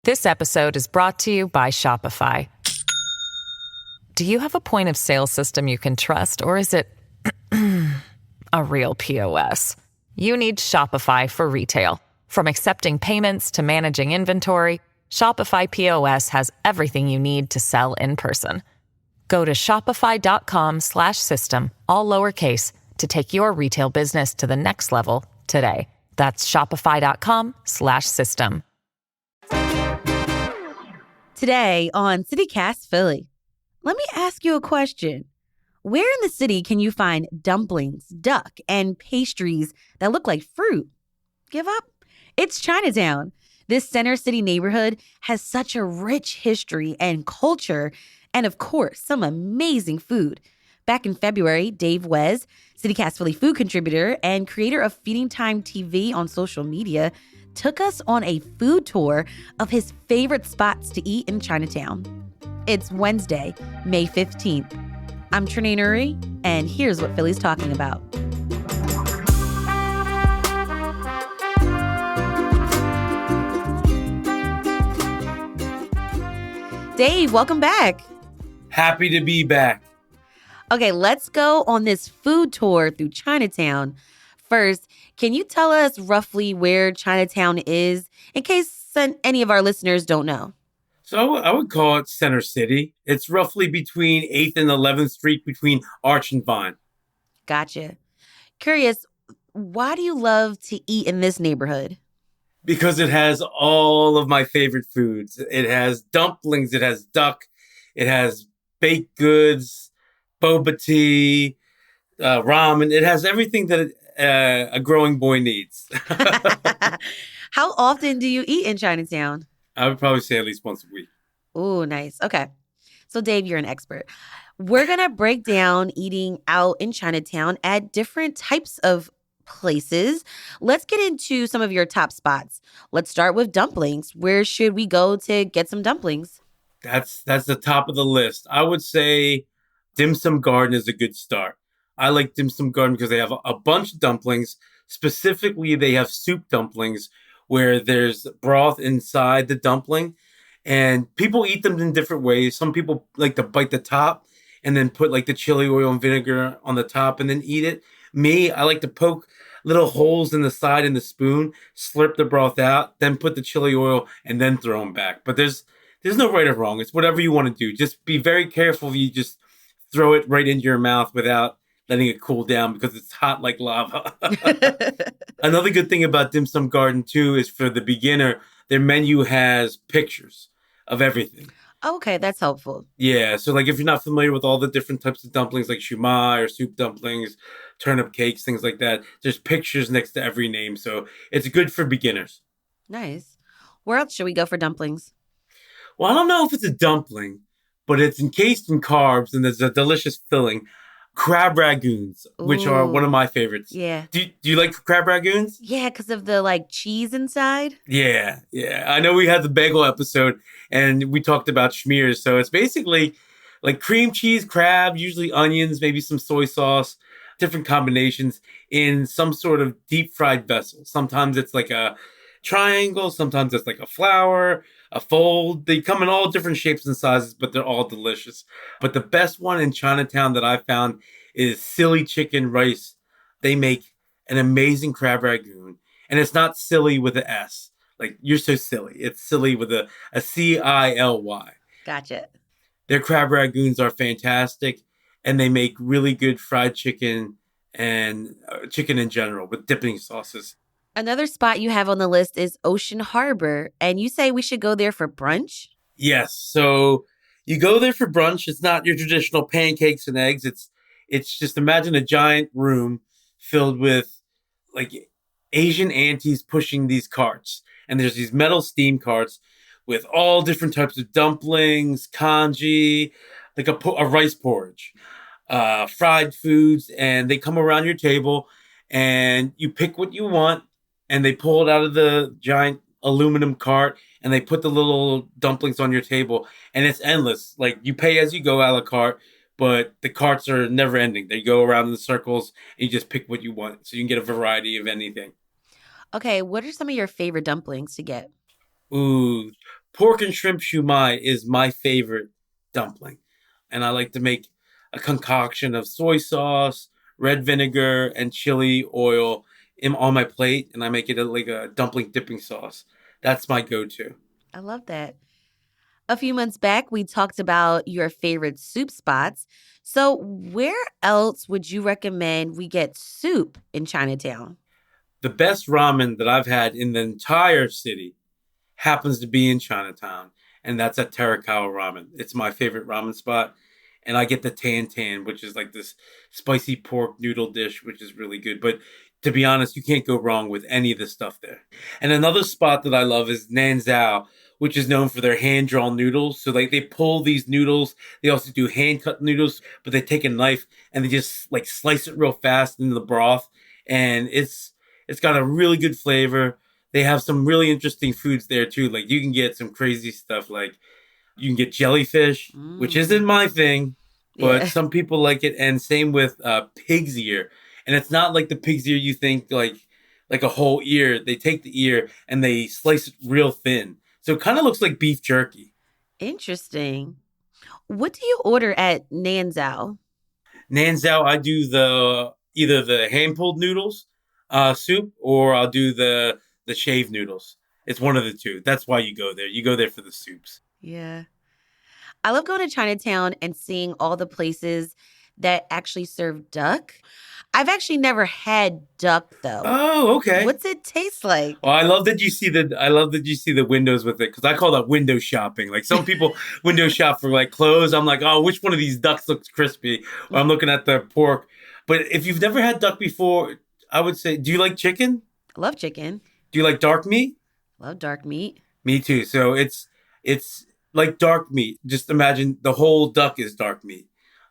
This episode is brought to you by Shopify. Do you have a point of sale system you can trust, or is it a real POS? You need Shopify for retail. From accepting payments to managing inventory, Shopify POS has everything you need to sell in person. Go to shopify.com/system, all lowercase, to take your retail business to the next level today. That's shopify.com/system. Today on CityCast Philly, let me ask you a question. Where in the city can you find dumplings, duck, and pastries that look like fruit? Give up? It's Chinatown. This center city neighborhood has such a rich history and culture, and of course, some amazing food. Back in February, Dave Wes, CityCast Philly food contributor and creator of Feeding Time TV on social media, took us on a food tour of his favorite spots to eat in Chinatown. It's Wednesday, May 15th. I'm Trinae Nuri, and here's what Philly's talking about. Dave, welcome back. Happy to be back. Okay, let's go on this food tour through Chinatown. First, can you tell us roughly where Chinatown is, in case any of our listeners don't know? So I would call it Center City. It's roughly between 8th and 11th Street, between Arch and Vine. Gotcha. Curious, why do you love to eat in this neighborhood? Because it has all of my favorite foods. It has dumplings, it has duck, it has baked goods, boba tea, ramen. It has everything that a growing boy needs. How often do you eat in Chinatown? I would probably say at least once a week. Ooh, nice. Okay. So, Dave, you're an expert. We're going to break down eating out in Chinatown at different types of places. Let's get into some of your top spots. Let's start with dumplings. Where should we go to get some dumplings? That's the top of the list. I would say Dim Sum Garden is a good start. I like Dim Sum Garden because they have a bunch of dumplings. Specifically, they have soup dumplings where there's broth inside the dumpling. And people eat them in different ways. Some people like to bite the top and then put like the chili oil and vinegar on the top and then eat it. Me, I like to poke little holes in the side in the spoon, slurp the broth out, then put the chili oil and then throw them back. But there's no right or wrong. It's whatever you want to do. Just be very careful if you just throw it right into your mouth without letting it cool down because it's hot like lava. Another good thing about Dim Sum Garden, too, is for the beginner, their menu has pictures of everything. Okay, that's helpful. Yeah, so like if you're not familiar with all the different types of dumplings like shumai or soup dumplings, turnip cakes, things like that, there's pictures next to every name. So it's good for beginners. Nice. Where else should we go for dumplings? Well, I don't know if it's a dumpling, but it's encased in carbs and there's a delicious filling. Crab ragoons, which are one of my favorites. Yeah. Do you like crab ragoons? Yeah, because of the cheese inside. Yeah. I know we had the bagel episode and we talked about schmears. So it's basically like cream cheese, crab, usually onions, maybe some soy sauce, different combinations in some sort of deep fried vessel. Sometimes it's like a triangle, sometimes it's like a flower, a fold. They come in all different shapes and sizes, but they're all delicious. But the best one in Chinatown that I found is Silly Chicken Rice. They make an amazing crab ragoon. And it's not silly with an S. Like, you're so silly. It's silly with a C-I-L-Y. Gotcha. Their crab ragoons are fantastic. And they make really good fried chicken and chicken in general with dipping sauces. Another spot you have on the list is Ocean Harbor, and you say we should go there for brunch? Yes. So you go there for brunch. It's not your traditional pancakes and eggs. It's just imagine a giant room filled with like Asian aunties pushing these carts. And there's these metal steam carts with all different types of dumplings, congee, like a rice porridge, fried foods. And they come around your table and you pick what you want. And they pull it out of the giant aluminum cart and they put the little dumplings on your table. And it's endless. Like you pay as you go a la carte, but the carts are never ending. They go around in circles and you just pick what you want. So you can get a variety of anything. Okay, what are some of your favorite dumplings to get? Ooh, Pork and shrimp shumai is my favorite dumpling. And I like to make a concoction of soy sauce, red vinegar, and chili oil on my plate. And I make it like a dumpling dipping sauce. That's my go-to. I love that. A few months back, we talked about your favorite soup spots. So, where else would you recommend we get soup in Chinatown? The best ramen that I've had in the entire city happens to be in Chinatown, and that's at Terakawa Ramen. It's my favorite ramen spot. And I get the tan tan, which is like this spicy pork noodle dish, which is really good. But to be honest, you can't go wrong with any of the stuff there. And another spot that I love is Nanzhao, which is known for their hand-drawn noodles. So like they pull these noodles. They also do hand-cut noodles, but they take a knife and they just like slice it real fast into the broth. And it's got a really good flavor. They have some really interesting foods there too. Like you can get some crazy stuff like you can get jellyfish, which isn't my thing, but some people like it. And same with pig's ear. And it's not like the pig's ear you think like a whole ear. They take the ear and they slice it real thin. So it kind of looks like beef jerky. Interesting. What do you order at Nanzhao? Nanzhao, I do either the hand pulled noodles soup or I'll do the shaved noodles. It's one of the two. That's why you go there. You go there for the soups. Yeah. I love going to Chinatown and seeing all the places that actually serve duck. I've actually never had duck though. Oh, okay. What's it taste like? Well, I love that you see the windows with it because I call that window shopping. Like some people window shop for like clothes. I'm like, oh, which one of these ducks looks crispy? Or I'm looking at the pork. But if you've never had duck before, I would say, do you like chicken? I love chicken. Do you like dark meat? Love dark meat. Me too. So it's like dark meat. Just imagine the whole duck is dark meat.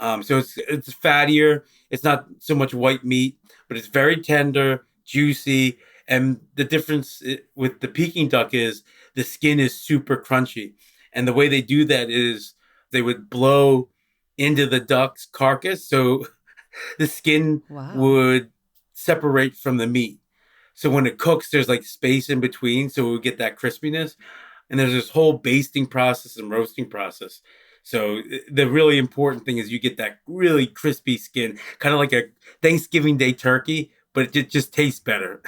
So it's fattier. It's not so much white meat, but it's very tender, juicy. And the difference with the Peking duck is the skin is super crunchy. And the way they do that is they would blow into the duck's carcass. So the skin would separate from the meat. So when it cooks, there's like space in between. So we get that crispiness. And there's this whole basting process and roasting process. So the really important thing is you get that really crispy skin, kind of like a Thanksgiving Day turkey, but it just tastes better.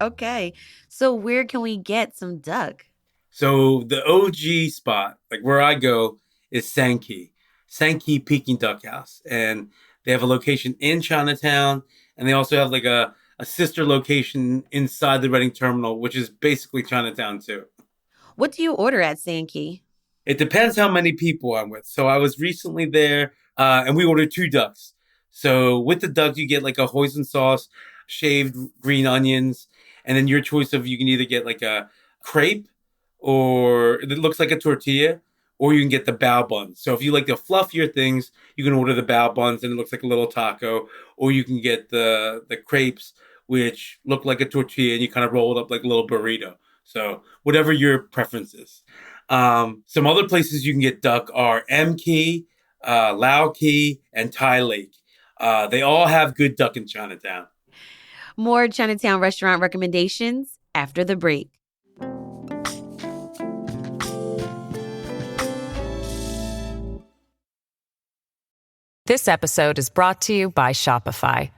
Okay. So where can we get some duck? So the OG spot, like where I go, is Sankey Peking Duck House. And they have a location in Chinatown. And they also have like a sister location inside the Reading Terminal, which is basically Chinatown too. What do you order at Sankey? It depends how many people I'm with. So I was recently there and we ordered 2 ducks. So with the duck, you get like a hoisin sauce, shaved green onions, and then your choice of you can either get like a crepe or it looks like a tortilla, or you can get the bao buns. So if you like the fluffier things, you can order the bao buns and it looks like a little taco, or you can get the crepes, which look like a tortilla and you kind of roll it up like a little burrito. So whatever your preference is. Some other places you can get duck are M Key, Lao Key, and Thai Lake. They all have good duck in Chinatown. More Chinatown restaurant recommendations after the break. This episode is brought to you by Shopify.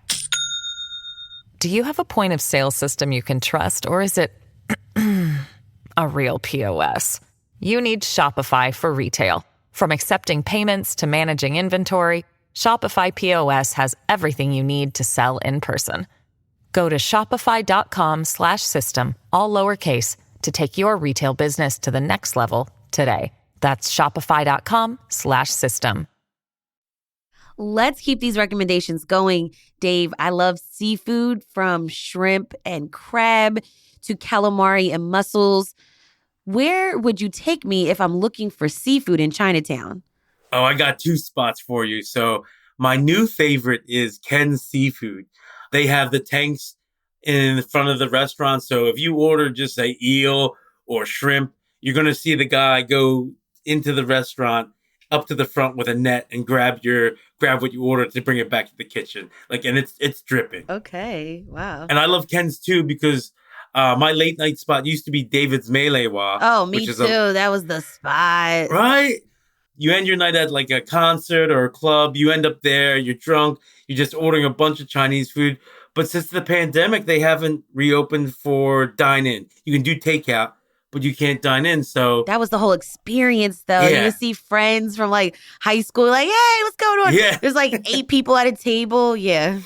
Do you have a point of sale system you can trust, or is it a real POS? You need Shopify for retail. From accepting payments to managing inventory, Shopify POS has everything you need to sell in person. Go to shopify.com/system, all lowercase, to take your retail business to the next level today. That's shopify.com/system. Let's keep these recommendations going. Dave, I love seafood from shrimp and crab to calamari and mussels. Where would you take me if I'm looking for seafood in Chinatown? Oh, I got 2 spots for you. So my new favorite is Ken's Seafood. They have the tanks in front of the restaurant. So if you order just say eel or shrimp, you're going to see the guy go into the restaurant up to the front with a net and grab what you ordered to bring it back to the kitchen. And it's dripping. Okay. Wow. And I love Ken's too because My late night spot used to be David's Melewa, Oh, me which is too. That was the spot. right. You end your night at like a concert or a club. You end up there. You're drunk. You're just ordering a bunch of Chinese food. But since the pandemic, they haven't reopened for dine in. You can do takeout, but you can't dine in. So That was the whole experience, though. You yeah, would see friends from like high school, like, hey, what's going on? yeah. There's like 8 people at a table. Yeah.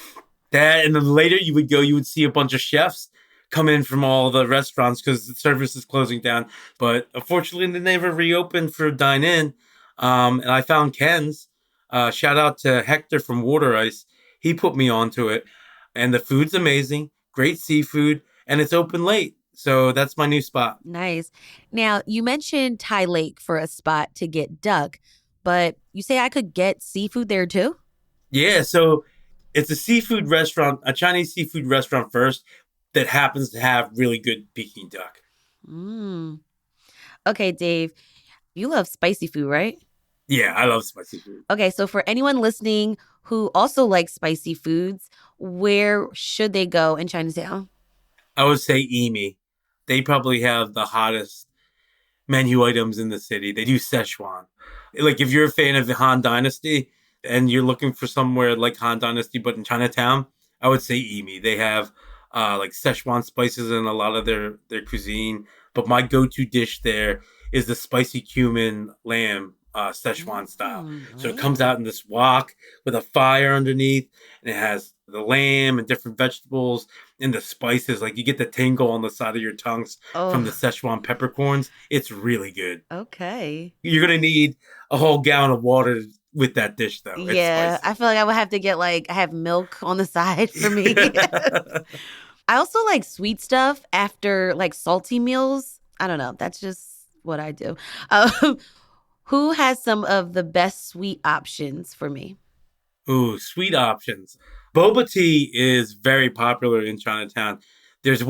That and then later you would go, you would see a bunch of chefs come in from all the restaurants because the service is closing down. But unfortunately, they never reopened for dine in. And I found Ken's. Shout out to Hector from Water Ice. He put me onto it. And the food's amazing, great seafood, and it's open late. So that's my new spot. Nice. Now, you mentioned Thai Lake for a spot to get duck, but you say I could get seafood there too? Yeah, so it's a seafood restaurant, a Chinese seafood restaurant first that happens to have really good Peking duck. Mm. Okay, Dave, you love spicy food, right? Yeah, I love spicy food. Okay, so for anyone listening who also likes spicy foods, where should they go in Chinatown? I would say Emi. They probably have the hottest menu items in the city. They do Szechuan. Like if you're a fan of the Han Dynasty and you're looking for somewhere like Han Dynasty but in Chinatown, I would say Emi. They have like Szechuan spices in a lot of their cuisine. But my go-to dish there is the spicy cumin lamb Szechuan style. So it comes out in this wok with a fire underneath, and it has the lamb and different vegetables and the spices. Like you get the tingle on the side of your tongues from the Oh, Szechuan peppercorns. It's really good. okay. You're gonna need a whole gallon of water with that dish, though. It's Yeah, spicy. I feel like I would have to get like, I have milk on the side for me. I also like sweet stuff after like salty meals. I don't know. That's just what I do. Um, who has some of the best sweet options for me? Ooh, sweet options. Boba tea is very popular in Chinatown. There's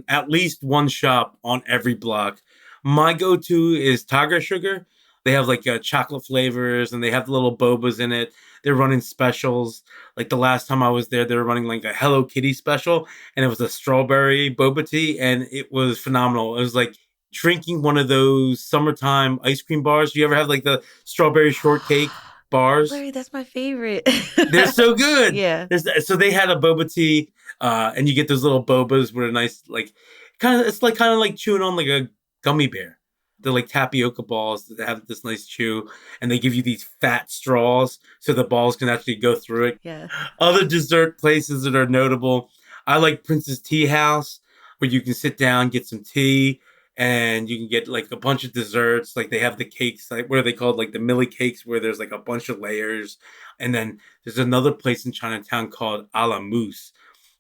at least one shop on every block. My go-to is Tiger Sugar. They have like chocolate flavors and they have the little bobas in it. They're running specials. Like the last time I was there, they were running like a Hello Kitty special and it was a strawberry boba tea and it was phenomenal. It was like drinking one of those summertime ice cream bars. You ever have like the strawberry shortcake bars? Larry, that's my favorite. They're so good. Yeah. So they had a boba tea, and you get those little bobas with a nice like kind of like chewing on like a gummy bear. They're like tapioca balls that have this nice chew, and they give you these fat straws so the balls can actually go through it. Yeah. Other dessert places that are notable, I like Prince's Tea House, where you can sit down, get some tea, and you can get like a bunch of desserts. Like they have the cakes, like what are they called? Like the Millie cakes, where there's like a bunch of layers. And then there's another place in Chinatown called A la Mousse,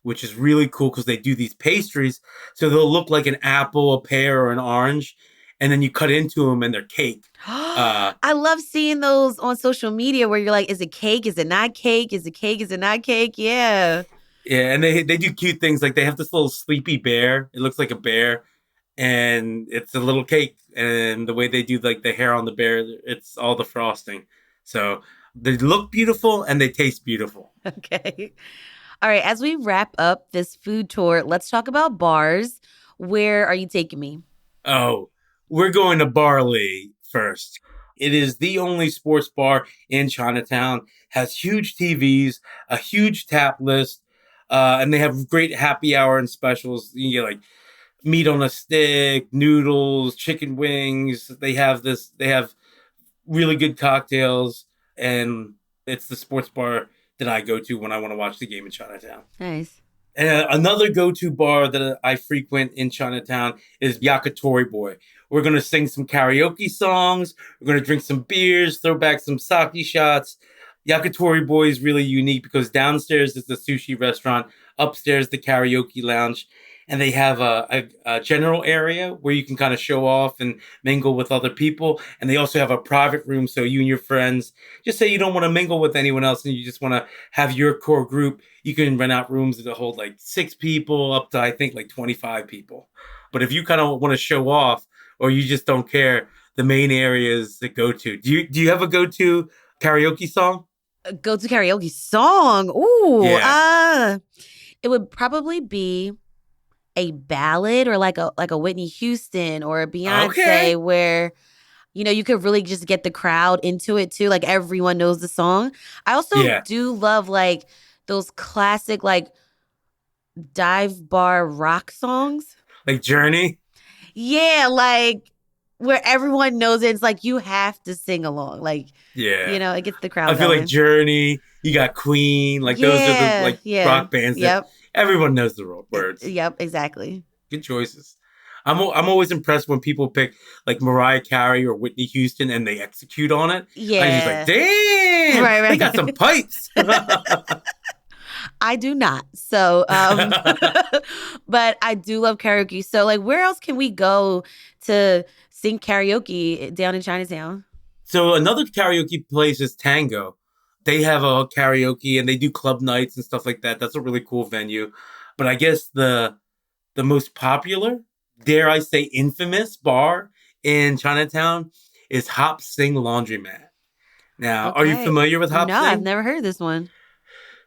which is really cool because they do these pastries. So they'll look like an apple, a pear, or an orange. And then you cut into them and they're cake. I love seeing those on social media where you're like, is it cake? Is it not cake? Is it cake? Is it not cake? Yeah. Yeah, and they do cute things. Like they have this little sleepy bear. It looks like a bear. And it's a little cake. And the way they do like the hair on the bear, it's all the frosting. So they look beautiful and they taste beautiful. Okay. All right. As we wrap up this food tour, let's talk about bars. Where are you taking me? Oh, we're going to Barley first. It is the only sports bar in Chinatown, has huge TVs, a huge tap list, and they have great happy hour and specials. You get like meat on a stick, noodles, chicken wings. They have really good cocktails, and it's the sports bar that I go to when I want to watch the game in Chinatown. Nice. And another go-to bar that I frequent in Chinatown is Yakitori Boy. We're going to sing some karaoke songs. We're going to drink some beers, throw back some sake shots. Yakitori Boy is really unique because downstairs is the sushi restaurant, upstairs the karaoke lounge, and they have a general area where you can kind of show off and mingle with other people. And they also have a private room so you and your friends, just say you don't want to mingle with anyone else and you just want to have your core group, you can rent out rooms that hold like 6 people up to I think like 25 people. But if you kind of want to show off or you just don't care, the main areas to go to. Do you have a go-to karaoke song? Go to karaoke song. Ooh. Yeah. It would probably be a ballad or like a Whitney Houston or a Beyonce Okay. where you could really just get the crowd into it too. Like everyone knows the song. I also Yeah. do love like those classic like dive bar rock songs. Like Journey. Yeah, like where everyone knows it. It's like you have to sing along. Like, Yeah. it gets the crowd I feel like going. Journey, you got Queen, like those are the like rock bands that Yep. everyone knows the words. Yep, exactly. Good choices. I'm always impressed when people pick like Mariah Carey or Whitney Houston and they execute on it. Yeah. I'm just like, damn, Right. they got some pipes. I do not. So, but I do love karaoke. So, like, where else can we go to sing karaoke down in Chinatown? So another karaoke place is Tango. They have a karaoke and they do club nights and stuff like that. That's a really cool venue. But I guess the most popular, dare I say infamous bar in Chinatown is Hop Sing Laundromat. Now, are you Okay. familiar with Hop No, Sing? I've never heard this one.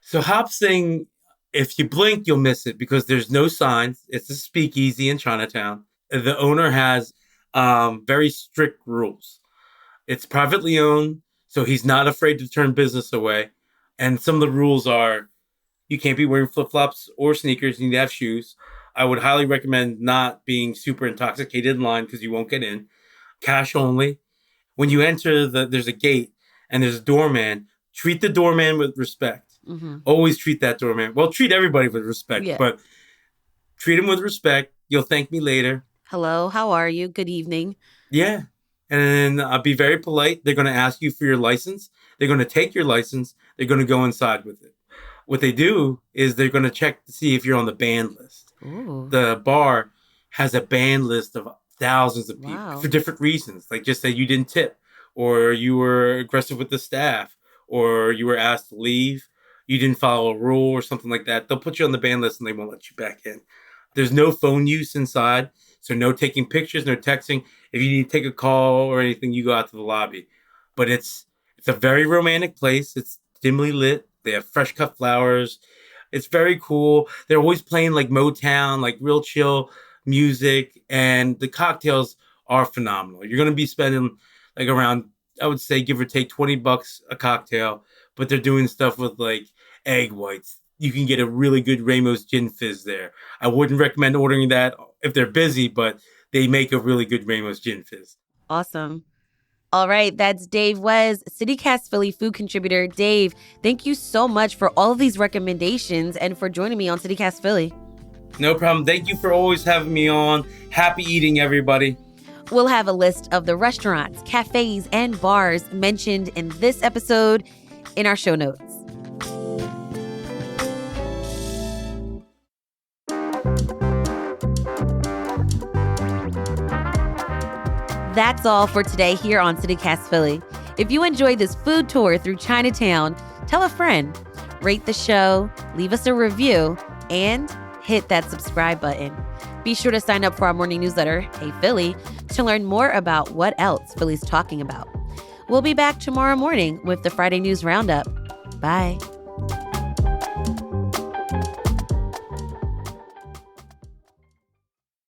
So Hop Sing, if you blink, you'll miss it because there's no signs. It's a speakeasy in Chinatown. The owner has very strict rules. It's privately owned, so he's not afraid to turn business away. And some of the rules are you can't be wearing flip-flops or sneakers. You need to have shoes. I would highly recommend not being super intoxicated in line because you won't get in. Cash only. When you enter, there's a gate and there's a doorman. Treat the doorman with respect. Mm-hmm. Always treat that doorman. Well, treat everybody with respect, Yeah. but treat him with respect. You'll thank me later. Hello, how are you? Good evening. Yeah. And be very polite. They're going to ask you for your license. They're going to take your license. They're going to go inside with it. What they do is they're going to check to see if you're on the banned list. Ooh. The bar has a banned list of thousands of people Wow. for different reasons. Like just say you didn't tip or you were aggressive with the staff or you were asked to leave. You didn't follow a rule or something like that. They'll put you on the ban list and they won't let you back in. There's no phone use inside. So no taking pictures, no texting. If you need to take a call or anything, you go out to the lobby. But it's a very romantic place. It's dimly lit. They have fresh cut flowers. It's very cool. They're always playing like Motown, like real chill music. And the cocktails are phenomenal. You're going to be spending like around, I would say, give or take $20 a cocktail. But they're doing stuff with like egg whites. You can get a really good Ramos Gin Fizz there. I wouldn't recommend ordering that if they're busy, but they make a really good Ramos Gin Fizz. Awesome. All right, that's Dave Wes, CityCast Philly food contributor. Dave, thank you so much for all of these recommendations and for joining me on CityCast Philly. No problem. Thank you for always having me on. Happy eating, everybody. We'll have a list of the restaurants, cafes, and bars mentioned in this episode in our show notes. That's all for today here on CityCast Philly. If you enjoyed this food tour through Chinatown, tell a friend, rate the show, leave us a review, and hit that subscribe button. Be sure to sign up for our morning newsletter, Hey Philly, to learn more about what else Philly's talking about. We'll be back tomorrow morning with the Friday News Roundup. Bye.